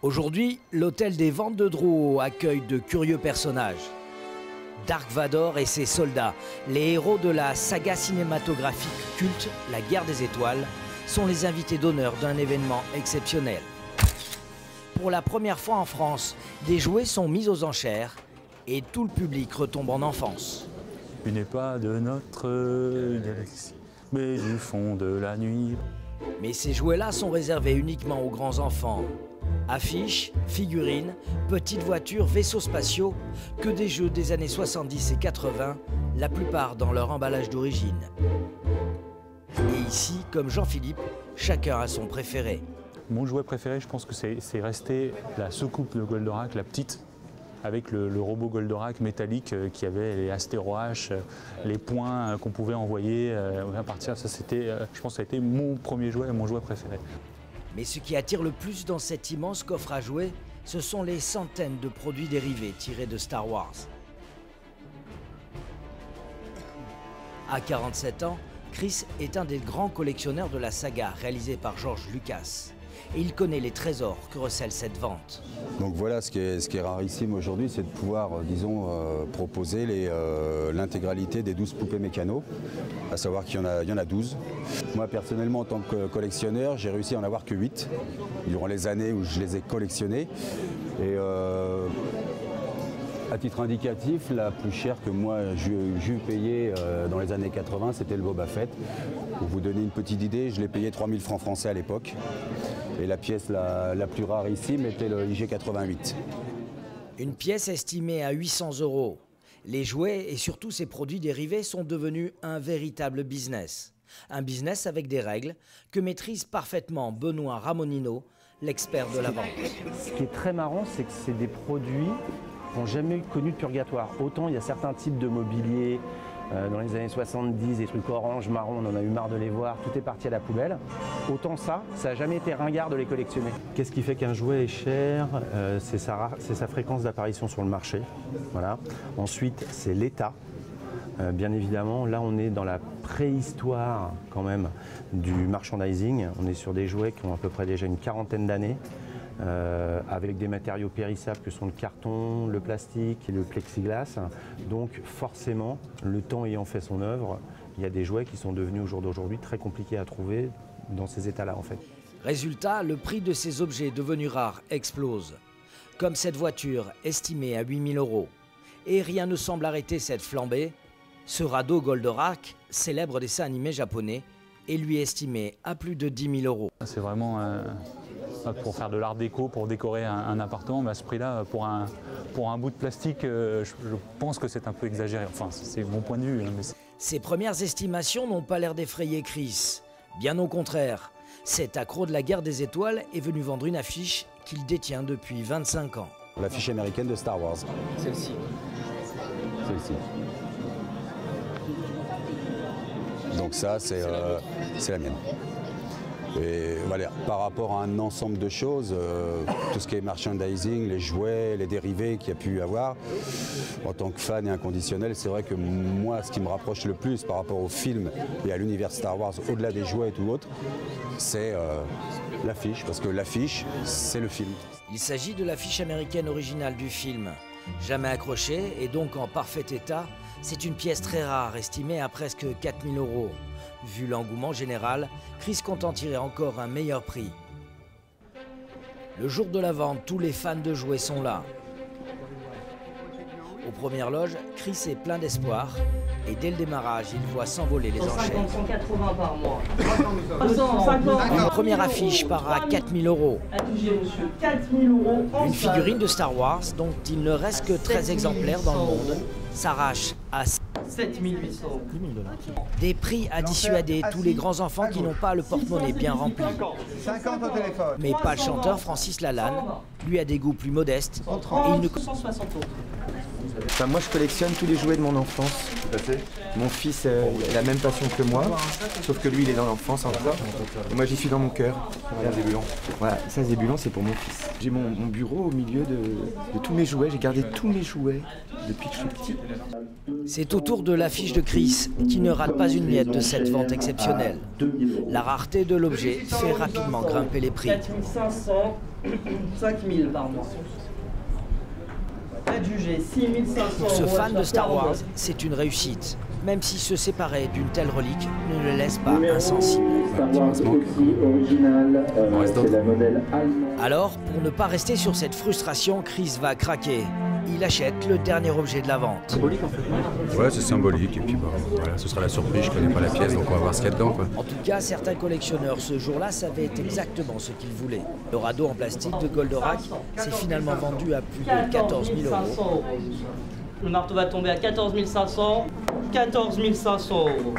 Aujourd'hui, l'hôtel des Ventes de Drouot accueille de curieux personnages. Dark Vador et ses soldats, les héros de la saga cinématographique culte La Guerre des Étoiles, sont les invités d'honneur d'un événement exceptionnel. Pour la première fois en France, des jouets sont mis aux enchères et tout le public retombe en enfance. Tu n'es pas de notre galaxie, mais du fond de la nuit. Mais ces jouets-là sont réservés uniquement aux grands enfants. Affiches, figurines, petites voitures, vaisseaux spatiaux, que des jeux des années 70 et 80, la plupart dans leur emballage d'origine. Et ici, comme Jean-Philippe, chacun a son préféré. Mon jouet préféré, je pense que c'est resté la soucoupe de Goldorak, la petite, avec le robot Goldorak métallique qui avait les astéroaches, les points qu'on pouvait envoyer à partir. Ça, c'était, je pense que ça a été mon premier jouet, mon jouet préféré. Mais ce qui attire le plus dans cet immense coffre à jouets, ce sont les centaines de produits dérivés tirés de Star Wars. À 47 ans, Chris est un des grands collectionneurs de la saga réalisée par George Lucas. Et il connaît les trésors que recèle cette vente. Donc voilà, ce qui est rarissime aujourd'hui, c'est de pouvoir, proposer l'intégralité des 12 poupées mécano, à savoir qu'il y en a 12. Moi personnellement, en tant que collectionneur, j'ai réussi à en avoir que 8, durant les années où je les ai collectionnés. Et à titre indicatif, la plus chère que moi j'ai eu payée dans les années 80, c'était le Boba Fett. Pour vous donner une petite idée, je l'ai payé 3000 francs français à l'époque. Et la pièce la plus rarissime était le IG-88. Une pièce estimée à 800 €. Les jouets et surtout ces produits dérivés sont devenus un véritable business. Un business avec des règles que maîtrise parfaitement Benoît Ramonino, l'expert de la vente. Ce qui est très marrant, c'est que c'est des produits qui n'ont jamais connu de purgatoire. Autant il y a certains types de mobilier, dans les années 70, des trucs orange, marron, on en a eu marre de les voir, tout est parti à la poubelle. Autant ça n'a jamais été ringard de les collectionner. Qu'est-ce qui fait qu'un jouet est cher? C'est sa fréquence d'apparition sur le marché. Voilà. Ensuite, c'est l'état. Bien évidemment, là on est dans la préhistoire quand même du merchandising. On est sur des jouets qui ont à peu près déjà une quarantaine d'années. Avec des matériaux périssables que sont le carton, le plastique et le plexiglas. Donc forcément, le temps ayant fait son œuvre, il y a des jouets qui sont devenus au jour d'aujourd'hui très compliqués à trouver dans ces états-là en fait. Résultat, le prix de ces objets devenus rares explose. Comme cette voiture estimée à 8 000 €. Et rien ne semble arrêter cette flambée. Ce radeau Goldorak, célèbre dessin animé japonais, est lui estimé à plus de 10 000 €. C'est vraiment pour faire de l'art déco, pour décorer un appartement, mais à ce prix-là, pour un bout de plastique, je pense que c'est un peu exagéré. Enfin, c'est mon point de vue. Mais ces premières estimations n'ont pas l'air d'effrayer Chris. Bien au contraire, cet accro de la Guerre des Étoiles est venu vendre une affiche qu'il détient depuis 25 ans. L'affiche américaine de Star Wars. Celle-ci. Celle-ci. Donc ça, c'est la mienne. Et voilà, par rapport à un ensemble de choses, tout ce qui est merchandising, les jouets, les dérivés qu'il y a pu y avoir, en tant que fan et inconditionnel, c'est vrai que moi, ce qui me rapproche le plus par rapport au film et à l'univers Star Wars, au-delà des jouets et tout autre, c'est l'affiche, parce que l'affiche, c'est le film. Il s'agit de l'affiche américaine originale du film. Jamais accrochée et donc en parfait état, c'est une pièce très rare, estimée à presque 4 000 €. Vu l'engouement général, Chris compte en tirer encore un meilleur prix. Le jour de la vente, tous les fans de jouets sont là. Aux premières loges, Chris est plein d'espoir et dès le démarrage, il voit s'envoler les enchères. 180 par mois. Une première affiche part à 4 000 €. Une figurine de Star Wars, dont il ne reste que 13 exemplaires dans le monde, s'arrache à 7 800 €. Des prix à dissuader tous les grands enfants qui n'ont pas le porte-monnaie bien rempli. 50 au téléphone. Mais pas le chanteur Francis Lalanne, lui a des goûts plus modestes. Et il ne... 160 €. Enfin, moi, je collectionne tous les jouets de mon enfance. Mon fils a la même passion que moi, sauf que lui, il est dans l'enfance encore. Et moi, j'y suis dans mon cœur. Voilà, ça, Zébulon, c'est pour mon fils. J'ai mon bureau au milieu de tous mes jouets. J'ai gardé tous mes jouets depuis que je suis petit. C'est au tour de l'affiche de Chris, qui ne rate pas une miette de cette vente exceptionnelle. La rareté de l'objet fait rapidement grimper les prix. 4500, 5000 par mois. Adjugé, 6500 Pour ce euros fan de Star Wars, 49. c'est une réussite, même si se séparer d'une telle relique ne le laisse pas insensible. Alors, pour ne pas rester sur cette frustration, Chris va craquer. Il achète le dernier objet de la vente. Symbolique en fait. Ouais, c'est symbolique et puis voilà, ce sera la surprise, je connais pas la pièce donc on va voir ce qu'il y a dedans quoi. En tout cas, certains collectionneurs ce jour-là savaient exactement ce qu'ils voulaient. Le radeau en plastique de Goldorak s'est finalement vendu à plus de 14 000 euros. Le marteau va tomber à 14 500, 14 500 euros.